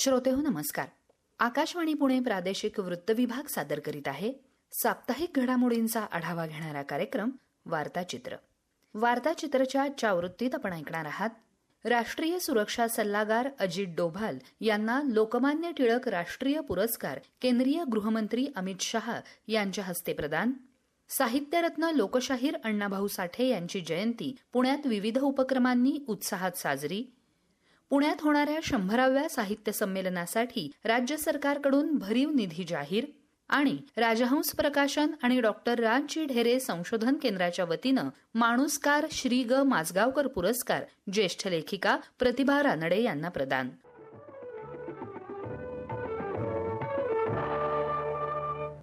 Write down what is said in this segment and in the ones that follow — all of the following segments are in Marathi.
श्रोतेहो नमस्कार. आकाशवाणी पुणे प्रादेशिक वृत्त विभाग सादर करीत आहे साप्ताहिक घडामोडींचा आढावा घेणारा कार्यक्रम वार्ताचित्र. वार्ताचित्रच्या आजच्या आवृत्तीत आपण ऐकणार आहात राष्ट्रीय सुरक्षा सल्लागार अजित डोभाल यांना लोकमान्य टिळक राष्ट्रीय पुरस्कार केंद्रीय गृहमंत्री अमित शहा यांच्या हस्ते प्रदान, साहित्यरत्न लोकशाहीर अण्णाभाऊ साठे यांची जयंती पुण्यात विविध उपक्रमांनी उत्साहात साजरी, पुण्यात होणाऱ्या 100व्या साहित्य संमेलनासाठी राज्य सरकारकडून भरीव निधी जाहीर आणि राजहंस प्रकाशन आणि डॉक्टर राजजी ढेरे संशोधन केंद्राच्या वतीनं माणूसकार श्री ग माजगावकर पुरस्कार ज्येष्ठ लेखिका प्रतिभा रानडे यांना प्रदान.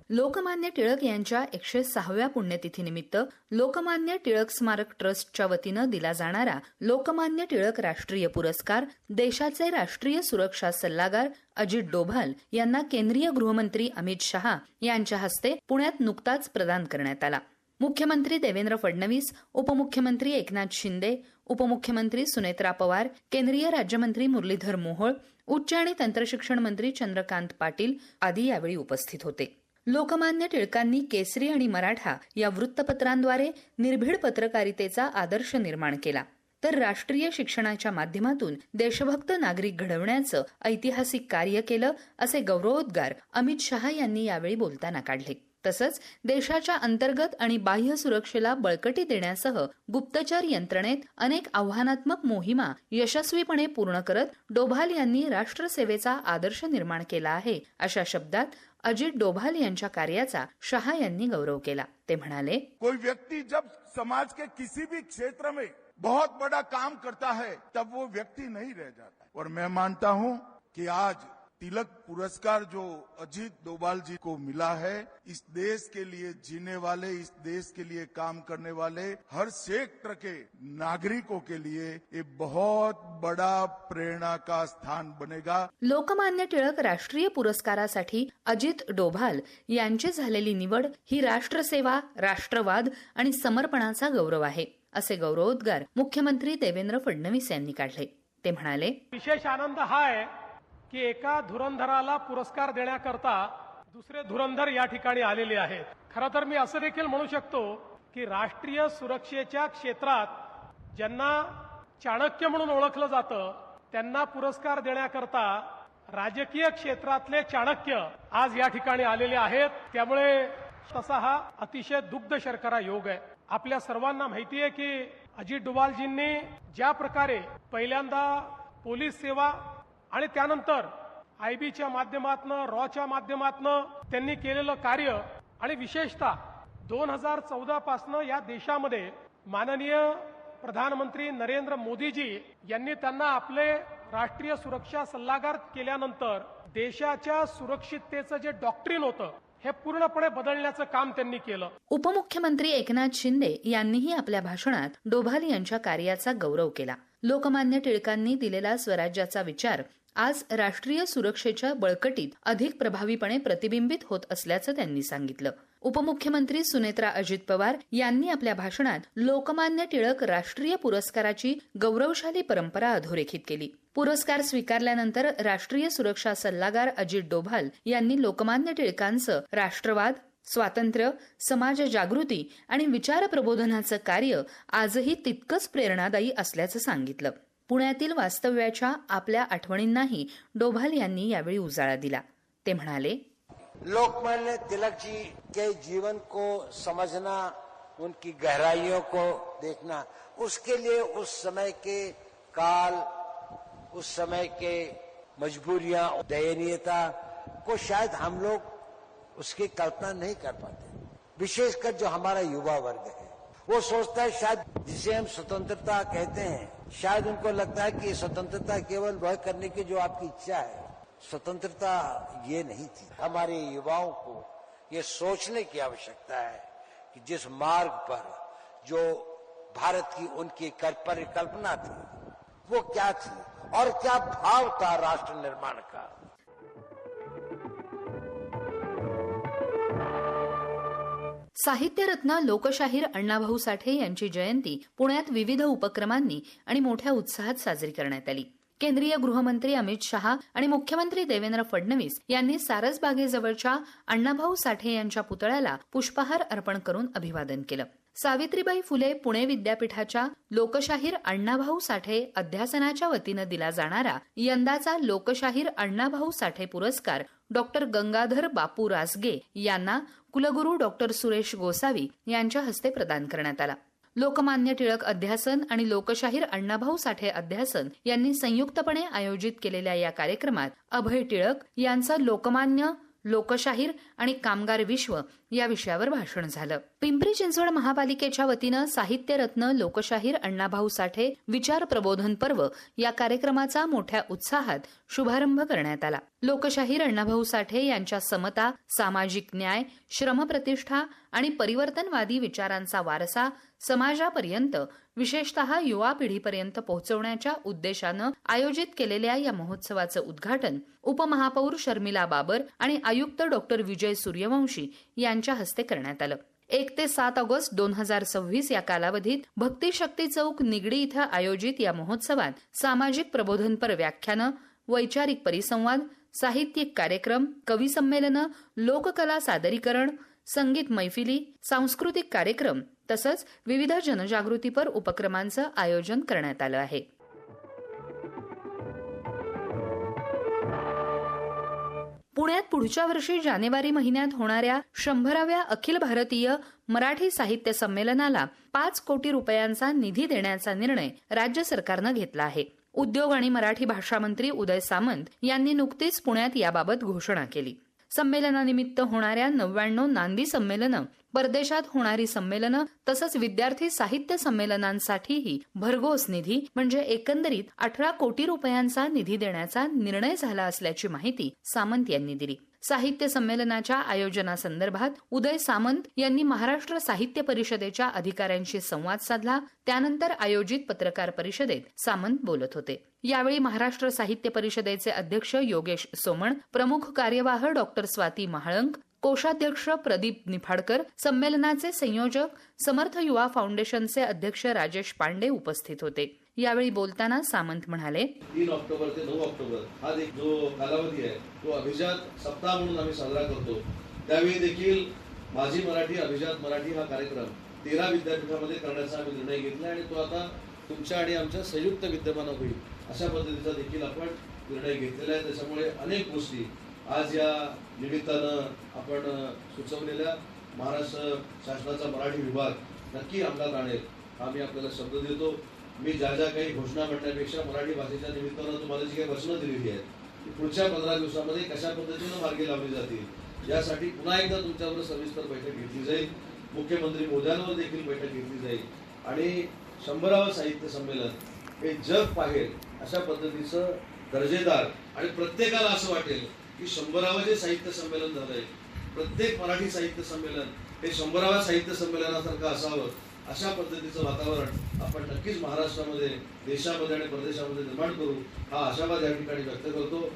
लोकमान्य टिळक यांच्या 106व्या पुण्यतिथीनिमित्त लोकमान्य टिळक स्मारक ट्रस्टच्या वतीनं दिला जाणारा लोकमान्य टिळक राष्ट्रीय पुरस्कार देशाचे राष्ट्रीय सुरक्षा सल्लागार अजित डोभाल यांना केंद्रीय गृहमंत्री अमित शहा यांच्या हस्ते पुण्यात नुकताच प्रदान करण्यात आला. मुख्यमंत्री देवेंद्र फडणवीस, उपमुख्यमंत्री एकनाथ शिंदे, उपमुख्यमंत्री सुनेत्रा पवार, केंद्रीय राज्यमंत्री मुरलीधर मोहोळ, उच्च आणि तंत्रशिक्षण मंत्री चंद्रकांत पाटील आदी यावेळी उपस्थित होते. लोकमान्य टिळकांनी केसरी आणि मराठा या वृत्तपत्रांद्वारे निर्भीड पत्रकारितेचा आदर्श निर्माण केला, तर राष्ट्रीय शिक्षणाच्या माध्यमातून देशभक्त नागरिक घडवण्याचं ऐतिहासिक कार्य केलं, असे गौरवोद्गार अमित शहा यांनी यावेळी बोलताना काढले. तसंच देशाच्या अंतर्गत आणि बाह्य सुरक्षेला बळकटी देण्यासह गुप्तचर यंत्रणेत अनेक आव्हानात्मक मोहिमा यशस्वीपणे पूर्ण करत डोभाल यांनी राष्ट्रसेवेचा आदर्श निर्माण केला आहे, अशा शब्दात अजित डोभाल यांच्या कार्याचा शहा यांनी गौरव केला. ते म्हणाले, कोई व्यक्ति जब समाज के किसी भी क्षेत्र में बहुत बड़ा काम करता है तब वो व्यक्ति नहीं रह जाता. और मैं मानता हूं कि आज तिलक पुरस्कार जो अजित डोभाल जी को मिला है, इस देश के लिए जीने वाले, इस देश के लिए काम करने वाले हर सेक्टर के नागरिकों के लिए ये बहुत बड़ा प्रेरणा का स्थान बनेगा. लोकमान्य टिळक राष्ट्रीय पुरस्कारासाठी अजित डोभाल यांची झालेली निवड ही राष्ट्रसेवा, राष्ट्रवाद आणि समर्पणाचा गौरव आहे, असे गौरवोद्गार मुख्यमंत्री देवेंद्र फडणवीस यांनी काढले. ते म्हणाले, विशेष आनंद हा आहे की एका धुरंधराला पुरस्कार देण्याकरता दुसरे धुरंधर या ठिकाणी आलेले आहेत. खरं तर मी असं देखील म्हणू शकतो की राष्ट्रीय सुरक्षेच्या क्षेत्रात ज्यांना चाणक्य म्हणून ओळखलं जातं त्यांना पुरस्कार देण्याकरता राजकीय क्षेत्रातले चाणक्य आज या ठिकाणी आलेले आहेत. त्यामुळे तसा हा अतिशय दुग्ध शर्करा योग आहे. आपल्या सर्वांना माहिती आहे की अजित डोभालजींनी ज्या प्रकारे पहिल्यांदा पोलीस सेवा आणि त्यानंतर आयबीच्या माध्यमातून, रॉच्या माध्यमातून त्यांनी केलेलं कार्य आणि विशेषतः 2014 पासून या देशामध्ये माननीय प्रधानमंत्री नरेंद्र मोदीजी यांनी त्यांना आपले राष्ट्रीय सुरक्षा सल्लागार केल्यानंतर देशाच्या सुरक्षिततेचं जे डॉक्ट्रिन होतं हे पूर्णपणे बदलण्याचं काम त्यांनी केलं. उपमुख्यमंत्री एकनाथ शिंदे यांनीही आपल्या भाषणात डोभाल यांच्या कार्याचा गौरव केला. लोकमान्य टिळकांनी दिलेला स्वराज्याचा विचार आज राष्ट्रीय सुरक्षेच्या बळकटीत अधिक प्रभावीपणे प्रतिबिंबित होत असल्याचं त्यांनी सांगितलं. उपमुख्यमंत्री सुनेत्रा अजित पवार यांनी आपल्या भाषणात लोकमान्य टिळक राष्ट्रीय पुरस्काराची गौरवशाली परंपरा अधोरेखित केली. पुरस्कार स्वीकारल्यानंतर राष्ट्रीय सुरक्षा सल्लागार अजित डोभाल यांनी लोकमान्य टिळकांचं राष्ट्रवाद, स्वातंत्र्य, समाज जागृती आणि विचार प्रबोधनाचं कार्य आजही तितकंच प्रेरणादायी असल्याचं सांगितलं. पुण्यातील वास्तव्याच्या आपल्या आठवणींनाही डोभाल यांनी यावेळी उजाळा दिला. ते म्हणाले, लोकमान्य तिलक जी के जीवन को समझना, उनकी गहराइयों को देखना, उसके लिए उस समय के काल, उस समय के मजबूरियां, दयनीयता को शायद हम लोग उसकी कल्पना नहीं कर पाते. विशेषकर जो हमारा युवा वर्ग है वो सोचता है शायद जिसे हम स्वतंत्रता कहते हैं, शायद उनको लगता है कि स्वतंत्रता केवल वह करने की जो आपकी इच्छा है. स्वतंत्रता ये नहीं थी. हमारे युवाओं को ये सोचने की आवश्यकता है कि जिस मार्ग पर जो भारत की उनकी परिकल्पना थी वो क्या थी और क्या भाव था राष्ट्र निर्माण का. साहित्यरत्न लोकशाहीर अण्णाभाऊ साठे यांची जयंती पुण्यात विविध उपक्रमांनी आणि मोठ्या उत्साहात साजरी करण्यात आली. केंद्रीय गृहमंत्री अमित शहा आणि मुख्यमंत्री देवेंद्र फडणवीस यांनी सारसबागेजवळच्या अण्णाभाऊ साठे यांच्या पुतळ्याला पुष्पहार अर्पण करून अभिवादन केलं. सावित्रीबाई फुले पुणे विद्यापीठाच्या लोकशाहीर अण्णाभाऊ साठे अध्यासनाच्या वतीनं दिला जाणारा यंदाचा लोकशाहीर अण्णाभाऊ साठे पुरस्कार डॉक्टर गंगाधर बापू रासगे यांना कुलगुरू डॉक्टर सुरेश गोसावी यांच्या हस्ते प्रदान करण्यात आला. लोकमान्य टिळक अध्यासन आणि लोकशाहीर अण्णाभाऊ साठे अध्यासन यांनी संयुक्तपणे आयोजित केलेल्या या कार्यक्रमात अभय टिळक यांचं लोकमान्य, लोकशाहीर आणि कामगार विश्व या विषयावर भाषण झालं. पिंपरी चिंचवड महापालिकेच्या वतीनं साहित्यरत्न लोकशाहीर अण्णाभाऊ साठे विचार प्रबोधन पर्व या कार्यक्रमाचा मोठ्या उत्साहात शुभारंभ करण्यात आला. लोकशाहीर अण्णाभाऊ साठे यांच्या समता, सामाजिक न्याय, श्रमप्रतिष्ठा आणि परिवर्तनवादी विचारांचा वारसा समाजापर्यंत, विशेषतः युवा पिढीपर्यंत पोहोचवण्याच्या उद्देशानं आयोजित केलेल्या या महोत्सवाचं उद्घाटन उपमहापौर शर्मिला बाबर आणि आयुक्त डॉक्टर विजय सूर्यवंशी यांच्या हस्ते करण्यात आलं. 1 ते 7 ऑगस्ट 2026 या कालावधीत भक्ती शक्ती चौक निगडी इथं आयोजित या महोत्सवात सामाजिक प्रबोधनपर व्याख्यानं, वैचारिक परिसंवाद, साहित्यिक कार्यक्रम, कवी संमेलनं, लोककला सादरीकरण, संगीत मैफिली, सांस्कृतिक कार्यक्रम तसंच विविध जनजागृतीपर उपक्रमांचं आयोजन करण्यात आलं आहे. पुण्यात पुढच्या वर्षी जानेवारी महिन्यात होणाऱ्या 100व्या अखिल भारतीय मराठी साहित्य संमेलनाला 5 कोटी रुपयांचा निधी देण्याचा निर्णय राज्य सरकारनं घेतला आहे. उद्योग आणि मराठी भाषा मंत्री उदय सामंत यांनी नुकतीच पुण्यात याबाबत घोषणा केली. संमेलनानिमित्त होणाऱ्या 99 नांदी संमेलनं, परदेशात होणारी संमेलनं तसंच विद्यार्थी साहित्य संमेलनांसाठीही भरघोस निधी म्हणजे एकंदरीत 18 कोटी रुपयांचा निधी देण्याचा निर्णय झाला असल्याची माहिती सामंत यांनी दिली. साहित्य संमेलनाच्या आयोजनासंदर्भात उदय सामंत यांनी महाराष्ट्र साहित्य परिषदेच्या अधिकाऱ्यांशी संवाद साधला. त्यानंतर आयोजित पत्रकार परिषदेत सामंत बोलत होते. यावेळी महाराष्ट्र साहित्य परिषदेचे अध्यक्ष योगेश सोमण, प्रमुख कार्यवाह डॉक्टर स्वाती महाळंक, कोषाध्यक्ष प्रदीप निफाडकर, संमेलनाचे संयोजक समर्थ युवा फाउंडेशनचे अध्यक्ष राजेश पांडे उपस्थित होते. यावेळी बोलताना सामंत म्हणाले, 3 ऑक्टोबर ते 9 ऑक्टोबर हा जो कालावधी आहे तो अभिजात सप्ताह म्हणून आम्ही साजरा करतो. त्यावेळी देखील माझी मराठी, अभिजात मराठी हा कार्यक्रम 13 विद्यापीठामध्ये करण्याचा आम्ही निर्णय घेतला आणि तो आता तुमच्या आणि आमच्या संयुक्त विद्यमानं होईल अशा पद्धतीचा देखील आपण निर्णय घेतलेला आहे. त्याच्यामुळे अनेक गोष्टी आज या निमित्तानं आपण सुचवलेल्या महाराष्ट्र शासनाचा मराठी विभाग नक्की अंमलात आणेल आम्ही आपल्याला शब्द देतो. मी ज्या काही घोषणा म्हणण्यापेक्षा मराठी भाषेच्या निमित्तानं तुम्हाला जी काही वचनं दिलेली आहेत ती पुढच्या 15 दिवसामध्ये कशा पद्धतीनं मार्गी लावली जातील यासाठी पुन्हा एकदा तुमच्यावर सविस्तर बैठक घेतली जाईल. मुख्यमंत्री मोदयांवर देखील बैठक घेतली जाईल आणि 100वे साहित्य संमेलन हे जग पाहेल अशा पद्धतीचं दर्जेदार आणि प्रत्येकाला असं वाटेल की 100वे जे साहित्य संमेलन झालंय, प्रत्येक मराठी साहित्य संमेलन हे 100व्या साहित्य संमेलनासारखं असावं अशा पद्धतीचं वातावरण आपण नक्कीच महाराष्ट्रामध्ये, देशामध्ये आणि परदेशामध्ये निर्माण करू हा आशावाद या ठिकाणी व्यक्त करतो.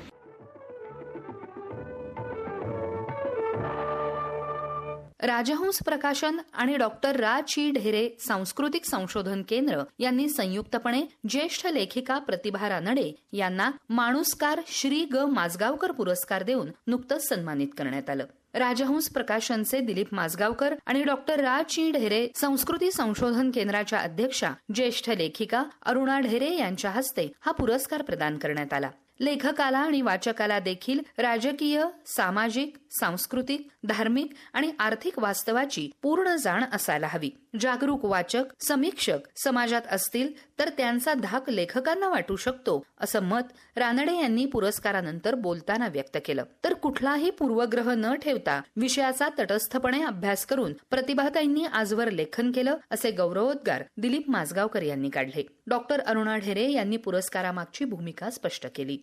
राजहंस प्रकाशन आणि डॉक्टर रा ची ढेरे सांस्कृतिक संशोधन केंद्र यांनी संयुक्तपणे ज्येष्ठ लेखिका प्रतिभा रानडे यांना माणूसकार श्री ग माजगावकर पुरस्कार देऊन नुकतंच सन्मानित करण्यात आलं. राजहंस प्रकाशनचे दिलीप माजगावकर आणि डॉक्टर रा ची ढेरे संस्कृती संशोधन केंद्राच्या अध्यक्षा ज्येष्ठ लेखिका अरुणा ढेरे यांच्या हस्ते हा पुरस्कार प्रदान करण्यात आला. लेखकाला आणि वाचकाला देखील राजकीय, सामाजिक, सांस्कृतिक, धार्मिक आणि आर्थिक वास्तवाची पूर्ण जाण असायला हवी. जागरूक वाचक, समीक्षक समाजात असतील तर त्यांचा धाक लेखकांना वाटू शकतो असं मत रानडे यांनी पुरस्कारानंतर बोलताना व्यक्त केलं. तर कुठलाही पूर्वग्रह न ठेवता विषयाचा तटस्थपणे अभ्यास करून प्रतिभाताईंनी आजवर लेखन केलं असे गौरवोद्गार दिलीप माजगावकर यांनी काढले. डॉक्टर अरुणा ढेरे यांनी पुरस्कारामागची भूमिका स्पष्ट केली.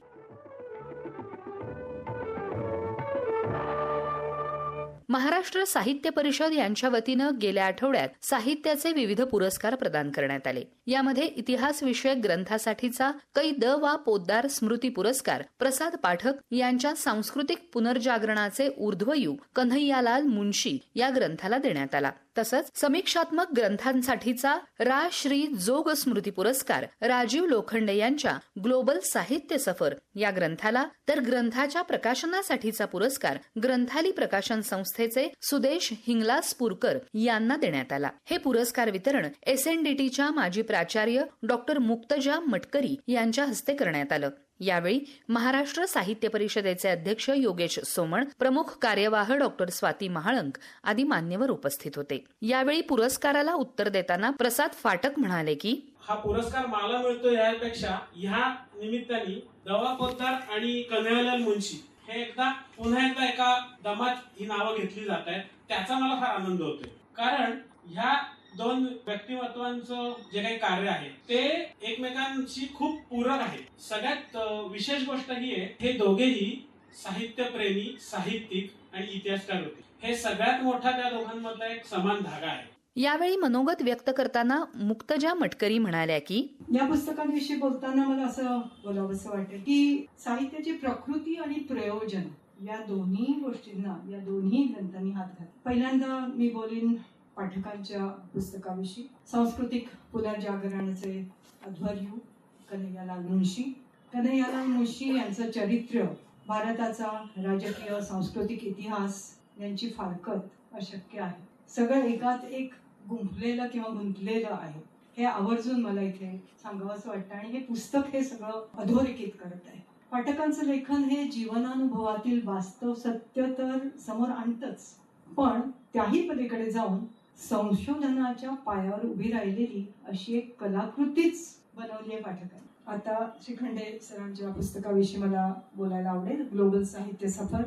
महाराष्ट्र साहित्य परिषद यांच्या वतीनं गेल्या आठवड्यात साहित्याचे विविध पुरस्कार प्रदान करण्यात आले. यामध्ये इतिहास विषयक ग्रंथासाठीचा कै द वा पोद्दार स्मृती पुरस्कार प्रसाद पाठक यांच्या सांस्कृतिक पुनर्जागरणाचे ऊर्ध्वयू कन्हैयालाल मुंशी या ग्रंथाला देण्यात आला. तसंच समीक्षात्मक ग्रंथांसाठीचा रा श्री जोग स्मृती पुरस्कार राजीव लोखंडे यांच्या ग्लोबल साहित्य सफर या ग्रंथाला, तर ग्रंथाच्या प्रकाशनासाठीचा पुरस्कार ग्रंथाली प्रकाशन संस्थेचे सुदेश हिंगलाजपूरकर यांना देण्यात आला. हे पुरस्कार वितरण SNDTच्या माजी प्राचार्य डॉक्टर मुक्तजा मटकरी यांच्या हस्ते करण्यात आलं. यावेळी महाराष्ट्र साहित्य परिषदेचे अध्यक्ष योगेश सोमण, प्रमुख कार्यवाह डॉक्टर स्वाती महाळंक आदी मान्यवर उपस्थित होते. यावेळी पुरस्काराला उत्तर देताना प्रसाद फाटक म्हणाले की हा पुरस्कार मला मिळतो यापेक्षा ह्या निमित्ताने दवा पोद्दार आणि कन्हैयालाल मुंशी हे पुन्हा एकदा एका दमात ही नावं घेतली जात आहेत, त्याचा मला फार आनंद होतोय. कारण ह्या दोन व्यक्तिमत्वांचं जे काही कार्य आहे ते एकमेकांशी खूप पूरक आहे. सगळ्यात विशेष गोष्ट ही आहे, हे दोघेही साहित्यप्रेमी, साहित्यिक आणि इतिहासकार होते. हे सगळ्यात मोठा त्या दोघांमधला एक समान धागा आहे. यावेळी मनोगत व्यक्त करताना मुक्तजा मटकरी म्हणाल्या की या पुस्तकांविषयी बोलताना मला असं बोलावंसं वाटतं की साहित्याची प्रकृती आणि प्रयोजन या दोन्ही गोष्टींना या दोन्ही ग्रंथांनी हात घातला. पहिल्यांदा मी बोलीन पाठकांच्या पुस्तकाविषयी. सांस्कृतिक पुनर्जागरणाचे अध्वर्यू कन्हैयालाल मुंशी. कन्हैयालाल मुंशी यांचं चरित्र, भारताचा राजकीय सांस्कृतिक इतिहास यांची फारकत अशक्य आहे. सगळं एकात एक गुंफलेलं किंवा गुंतलेलं आहे. हे आवर्जून मला इथे सांगावंसं वाटतं आणि हे पुस्तक हे सगळं अधोरेखित करत आहे. पाठकांचं लेखन हे जीवनानुभवातील वास्तव सत्य तर समोर आणतच, पण त्याही पलीकडे जाऊन संशोधनाच्या पायावर उभी राहिलेली अशी एक कलाकृतीच बनवली आहे पाठकांनी. आता श्रीखंडे सरांच्या पुस्तकाविषयी मला बोलायला आवडेल. ग्लोबल साहित्य सफर.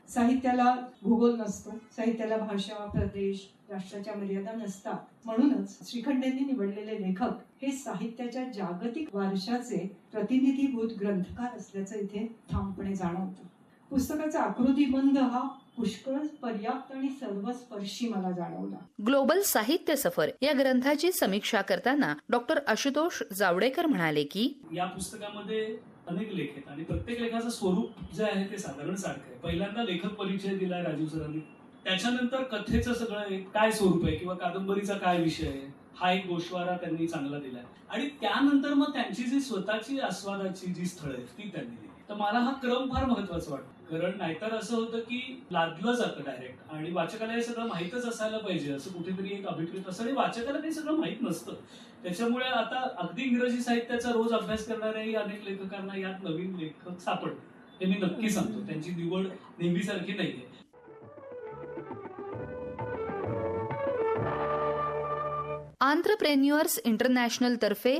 साहित्याला भूगोल नसतो, साहित्याला भाषा, प्रदेश, राष्ट्राच्या मर्यादा नसतात. म्हणूनच श्रीखंडेंनी निवडलेले लेखक हे साहित्याच्या जागतिक वारशाचे प्रतिनिधीभूत ग्रंथकार असल्याचं इथे ठामपणे जाणवतं. पुस्तकाचा आकृतीबंध हा पुष्कळ पर्याप्त आणि सर्वस्पर्शी मला जाणवला. ग्लोबल साहित्य सफर या ग्रंथाची समीक्षा करताना डॉक्टर आशुतोष जावडेकर म्हणाले की या पुस्तकामध्ये अनेक लेख आहेत आणि प्रत्येक लेखाचं स्वरूप जे आहे ते साधारण सारखं आहे. पहिल्यांदा लेखक परिचय दिलाय राजीव सरांनी, त्याच्यानंतर कथेचं सगळं काय स्वरूप आहे किंवा कादंबरीचा काय विषय आहे हा एक गोषवारा त्यांनी चांगला दिलाय आणि त्यानंतर मग त्यांची जी स्वतःची आस्वादाची जी स्थळं आहेत ती त्यांनी दिली. तर मला हा क्रम फार महत्वाचा वाटतो, कारण नाहीतर असं होतं की लादलं जातं डायरेक्ट आणि वाचकाला हे सगळं माहीतच असायला पाहिजे असं कुठेतरी एक अभिप्रेत असतं आणि वाचकाला ते सगळं माहीत नसतं. त्याच्यामुळे आता अगदी इंग्रजी साहित्याचा रोज अभ्यास करणाऱ्याही अनेक लेखकांना यात नवीन लेखक सापडतात, हे मी नक्की सांगतो. त्यांची निवड नेहमीसारखी नाहीये. आंत्रप्रेन्युअर्स इंटरनॅशनल तर्फे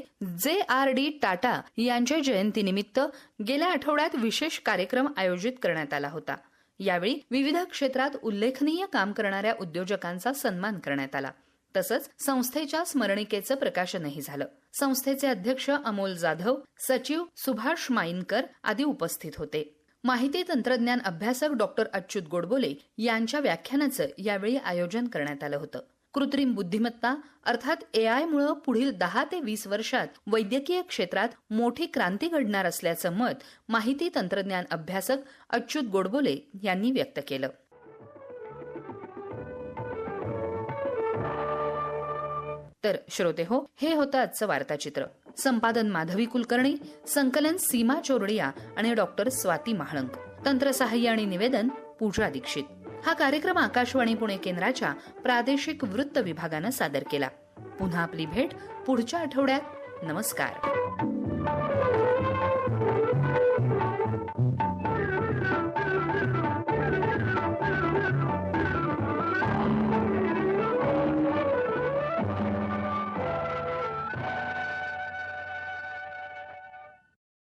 JRD टाटा यांच्या जयंतीनिमित्त गेल्या आठवड्यात विशेष कार्यक्रम आयोजित करण्यात आला होता. यावेळी विविध क्षेत्रात उल्लेखनीय काम करणाऱ्या उद्योजकांचा सन्मान करण्यात आला. तसंच संस्थेच्या स्मरणिकेचं प्रकाशनही झालं. संस्थेचे अध्यक्ष अमोल जाधव, सचिव सुभाष माईनकर आदी उपस्थित होते. माहिती तंत्रज्ञान अभ्यासक डॉक्टर अच्युत गोडबोले यांच्या व्याख्यानाचं यावेळी आयोजन करण्यात आलं होतं. कृत्रिम बुद्धिमत्ता अर्थात AI मुळे पुढील 10 ते 20 वर्षात वैद्यकीय क्षेत्रात मोठी क्रांती घडणार असल्याचं मत माहिती तंत्रज्ञान अभ्यासक अच्युत गोडबोले यांनी व्यक्त केलं. तर श्रोते हो, हे होतं आजचं वार्ताचित्र. संपादन माधवी कुलकर्णी, संकलन सीमा चोरडिया आणि डॉक्टर स्वाती महाळंक, तंत्रसहाय्य आणि निवेदन पूजा दीक्षित. हा कार्यक्रम आकाशवाणी पुणे केंद्राच्या प्रादेशिक वृत्त विभागानं सादर केला. पुन्हा आपली भेट पुढच्या आठवड्यात. नमस्कार.